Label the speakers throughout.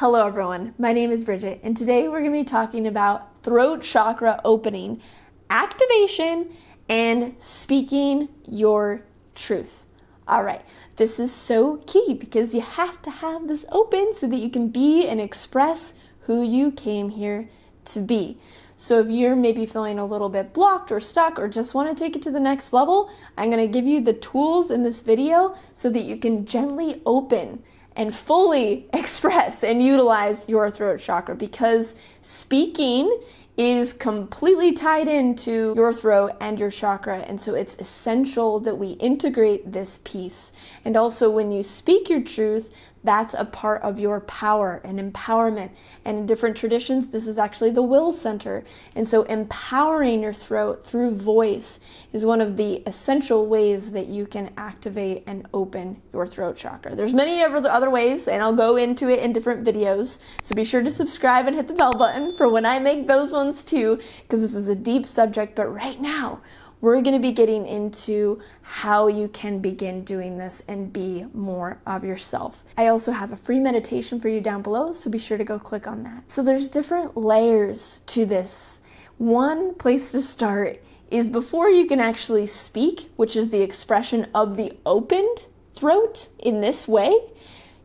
Speaker 1: Hello everyone, my name is Bridget, and today we're going to be talking about throat chakra opening, activation, and speaking your truth. All right, this is so key because you have to have this open so that you can be and express who you came here to be. So if you're maybe feeling a little bit blocked or stuck or just want to take it to the next level, I'm going to give you the tools in this video so that you can gently open and fully express and utilize your throat chakra, because speaking is completely tied into your throat and your chakra, and so it's essential that we integrate this piece. And also when you speak your truth, that's a part of your power and empowerment. And in different traditions, this is actually the will center. And so empowering your throat through voice is one of the essential ways that you can activate and open your throat chakra. There's many other ways, and I'll go into it in different videos. So be sure to subscribe and hit the bell button for when I make those ones too, because this is a deep subject. But right now, we're going to be getting into how you can begin doing this and be more of yourself. I also have a free meditation for you down below, so be sure to go click on that. So there's different layers to this. One place to start is before you can actually speak, which is the expression of the opened throat in this way,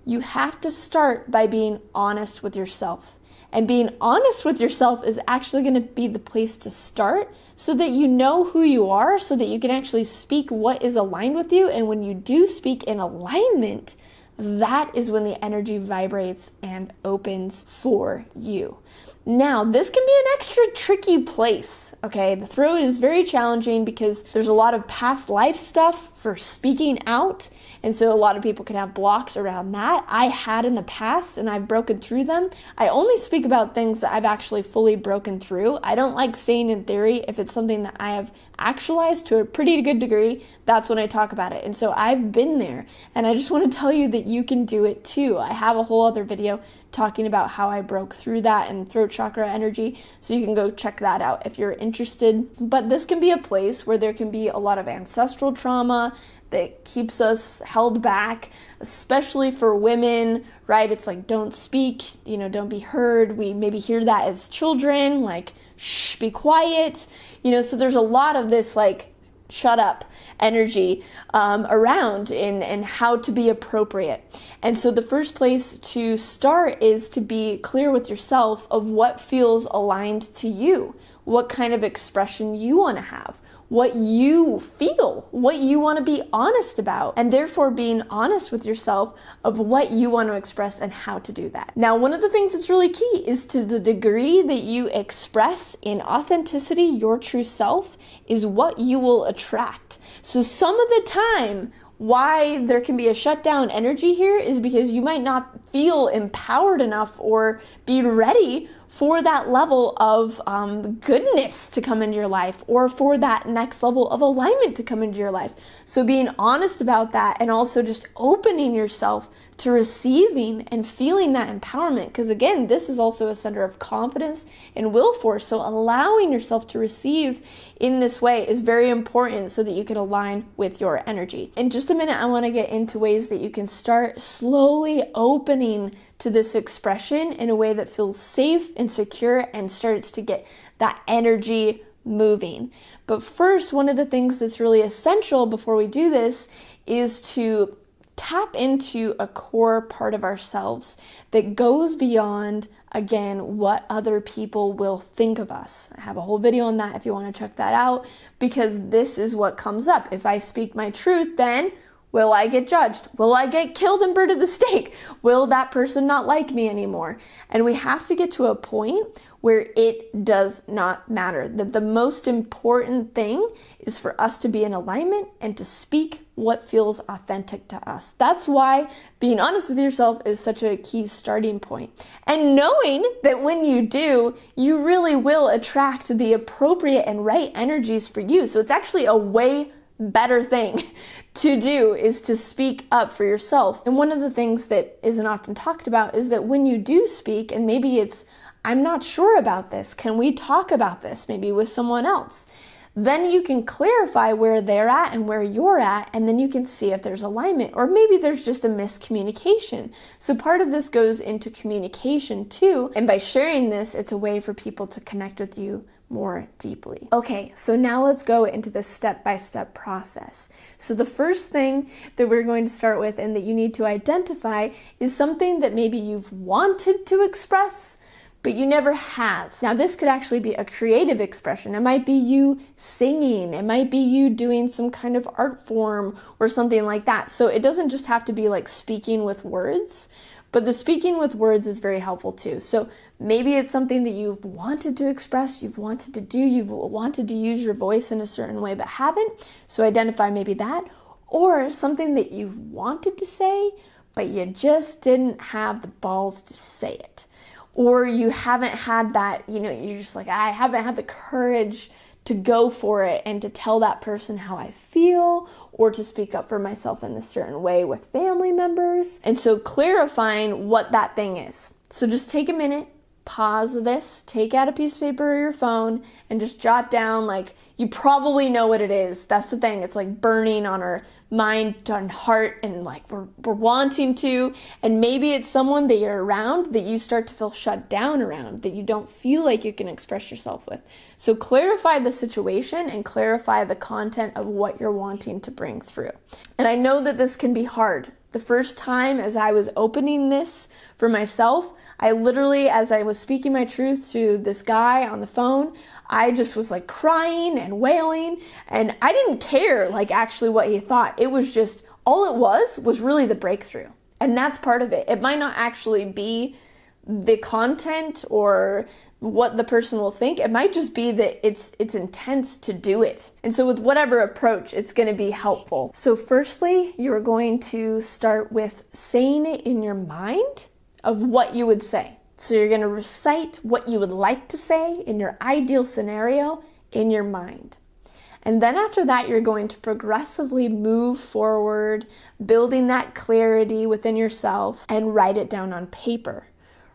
Speaker 1: you have to start by being honest with yourself. And being honest with yourself is actually going to be the place to start so that you know who you are, so that you can actually speak what is aligned with you. And when you do speak in alignment, that is when the energy vibrates and opens for you. Now, this can be an extra tricky place, okay? The throat is very challenging because there's a lot of past life stuff for speaking out, and so a lot of people can have blocks around that. I had in the past, and I've broken through them. I only speak about things that I've actually fully broken through. I don't like staying in theory. If it's something that I have actualized to a pretty good degree, that's when I talk about it. And so I've been there, and I just want to tell you that you can do it too. I have a whole other video talking about how I broke through that and throat chakra energy, so you can go check that out if you're interested. But this can be a place where there can be a lot of ancestral trauma that keeps us held back, especially for women, right? It's like, don't speak, don't be heard. We maybe hear that as children, like, shh, be quiet, so there's a lot of this like, shut up energy around and how to be appropriate. And so the first place to start is to be clear with yourself of what feels aligned to you, what kind of expression you want to have, what you feel, what you want to be honest about, and therefore being honest with yourself of what you want to express and how to do that. Now, one of the things that's really key is to the degree that you express in authenticity your true self is what you will attract. So some of the time, why there can be a shutdown energy here is because you might not feel empowered enough or be ready for that level of goodness to come into your life, or for that next level of alignment to come into your life. So being honest about that, and also just opening yourself to receiving and feeling that empowerment, because again, this is also a center of confidence and will force. So allowing yourself to receive in this way is very important so that you can align with your energy. In just a minute, I want to get into ways that you can start slowly opening to this expression in a way that feels safe and secure and starts to get that energy moving. But first, one of the things that's really essential before we do this is to tap into a core part of ourselves that goes beyond, again, what other people will think of us. I have a whole video on that if you want to check that out, because this is what comes up. If I speak my truth, then will I get judged? Will I get killed and burned at the stake? Will that person not like me anymore? And we have to get to a point where it does not matter. That the most important thing is for us to be in alignment and to speak what feels authentic to us. That's why being honest with yourself is such a key starting point. And knowing that when you do, you really will attract the appropriate and right energies for you. So it's actually a way better thing to do is to speak up for yourself. And one of the things that isn't often talked about is that when you do speak, and maybe it's, I'm not sure about this, can we talk about this maybe with someone else? then you can clarify where they're at and where you're at, and then you can see if there's alignment, or maybe there's just a miscommunication. So part of this goes into communication too, and by sharing this, it's a way for people to connect with you more deeply. Okay, so now let's go into the step-by-step process. So the first thing that we're going to start with and that you need to identify is something that maybe you've wanted to express, but you never have. Now, this could actually be a creative expression. It might be you singing. It might be you doing some kind of art form or something like that. So it doesn't just have to be like speaking with words, but the speaking with words is very helpful too. So maybe it's something that you've wanted to express, you've wanted to do, you've wanted to use your voice in a certain way but haven't. So identify maybe that, or something that you've wanted to say, but you just didn't have the balls to say it. Or you haven't had that, you're just like, I haven't had the courage to go for it and to tell that person how I feel, or to speak up for myself in a certain way with family members. And so clarifying what that thing is. So just take a minute, pause this, take out a piece of paper or your phone, and just jot down, like, you probably know what it is. That's the thing. It's like burning on our mind and heart, and like we're wanting to. And maybe it's someone that you're around that you start to feel shut down around, that you don't feel like you can express yourself with. So clarify the situation and clarify the content of what you're wanting to bring through. And I know that this can be hard. The first time as I was opening this for myself, I literally, as I was speaking my truth to this guy on the phone, I just was like crying and wailing, and I didn't care like actually what he thought. It was just, all it was really the breakthrough. And that's part of it. It might not actually be the content or what the person will think. It might just be that it's intense to do it. And so with whatever approach, it's going to be helpful. So firstly, you're going to start with saying it in your mind of what you would say. So you're going to recite what you would like to say in your ideal scenario in your mind. And then after that, you're going to progressively move forward, building that clarity within yourself, and write it down on paper.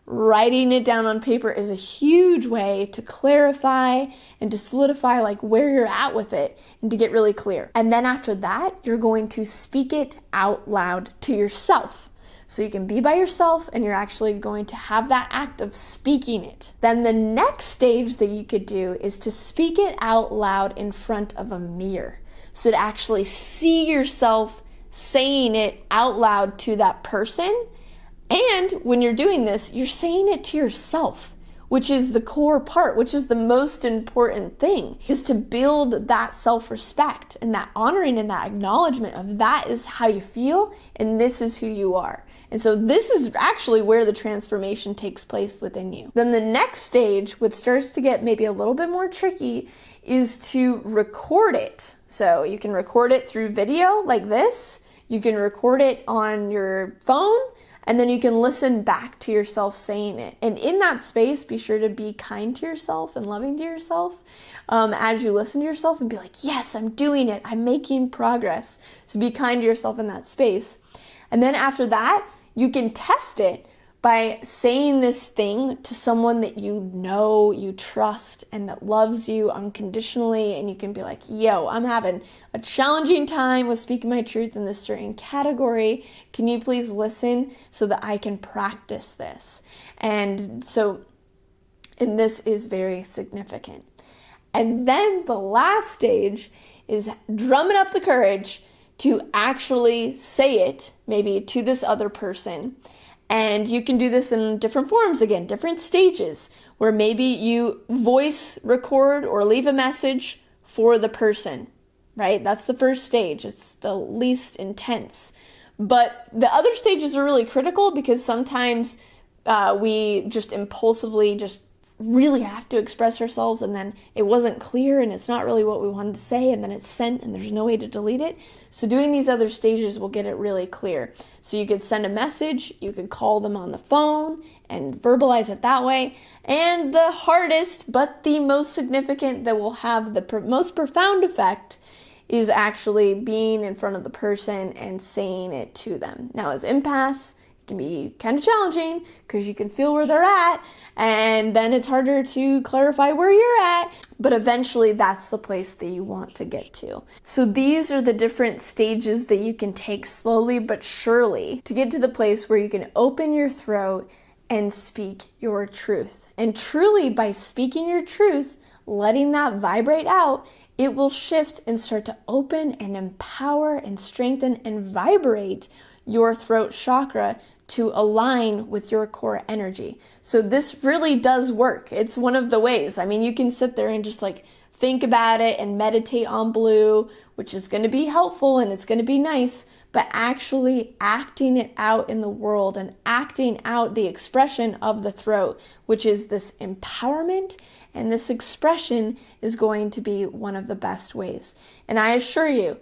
Speaker 1: Writing it down on paper is a huge way to clarify and to solidify like where you're at with it and to get really clear. And then after that, you're going to speak it out loud to yourself. So you can be by yourself and you're actually going to have that act of speaking it. Then the next stage that you could do is to speak it out loud in front of a mirror. So to actually see yourself saying it out loud to that person. And when you're doing this, you're saying it to yourself, which is the core part, which is the most important thing, is to build that self-respect and that honoring and that acknowledgement of that is how you feel and this is who you are. And so this is actually where the transformation takes place within you. Then the next stage, which starts to get maybe a little bit more tricky, is to record it. So you can record it through video like this. You can record it on your phone. And then you can listen back to yourself saying it. And in that space, be sure to be kind to yourself and loving to yourself as you listen to yourself and be like, yes, I'm doing it. I'm making progress. So be kind to yourself in that space. And then after that, you can test it by saying this thing to someone that you know, you trust, and that loves you unconditionally. And you can be like, yo, I'm having a challenging time with speaking my truth in this certain category. Can you please listen so that I can practice this? And this is very significant. And then the last stage is drumming up the courage to actually say it, maybe to this other person. And you can do this in different forms, again, different stages, where maybe you voice record or leave a message for the person, right? That's the first stage. It's the least intense. But the other stages are really critical because sometimes we just impulsively just really have to express ourselves, and then it wasn't clear and it's not really what we wanted to say, and then it's sent and there's no way to delete it. So doing these other stages will get it really clear. So you could send a message, you could call them on the phone and verbalize it that way. And the hardest but the most significant, that will have the most profound effect, is actually being in front of the person and saying it to them. Now as empaths, it can be kind of challenging because you can feel where they're at, and then it's harder to clarify where you're at, but eventually that's the place that you want to get to. So these are the different stages that you can take slowly but surely to get to the place where you can open your throat and speak your truth. And truly, by speaking your truth, letting that vibrate out, it will shift and start to open and empower and strengthen and vibrate your throat chakra to align with your core energy. So this really does work. It's one of the ways. I mean, you can sit there and just like think about it and meditate on blue, which is going to be helpful and it's going to be nice, but actually acting it out in the world and acting out the expression of the throat, which is this empowerment, and this expression is going to be one of the best ways. And I assure you,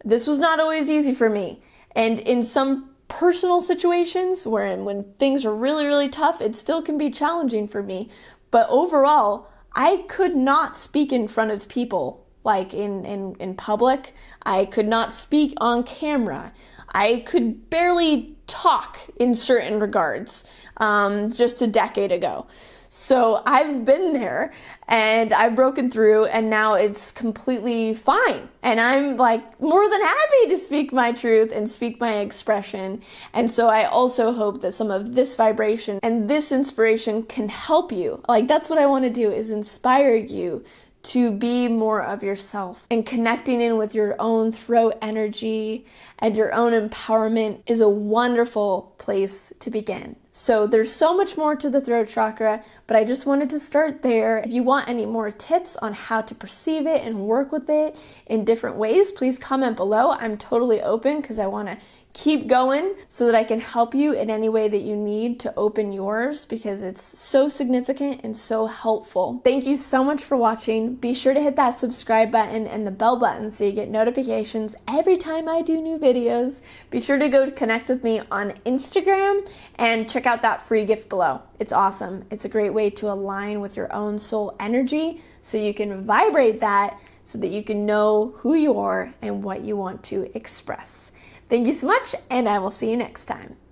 Speaker 1: this was not always easy for me. And in some personal situations when things are really, really tough, it still can be challenging for me. But overall, I could not speak in front of people, like in public. I could not speak on camera. I could barely talk in certain regards just a decade ago. So I've been there and I've broken through, and now it's completely fine. And I'm like more than happy to speak my truth and speak my expression. And so I also hope that some of this vibration and this inspiration can help you. Like, that's what I want to do, is inspire you to be more of yourself. And connecting in with your own throat energy and your own empowerment is a wonderful place to begin. So there's so much more to the throat chakra, but I just wanted to start there. If you want any more tips on how to perceive it and work with it in different ways, please comment below. I'm totally open because I want to keep going so that I can help you in any way that you need to open yours, because it's so significant and so helpful. Thank you so much for watching. Be sure to hit that subscribe button and the bell button so you get notifications every time I do new videos. Be sure to go connect with me on Instagram and check out that free gift below. It's awesome. It's a great way to align with your own soul energy so you can vibrate that so that you can know who you are and what you want to express. Thank you so much, and I will see you next time.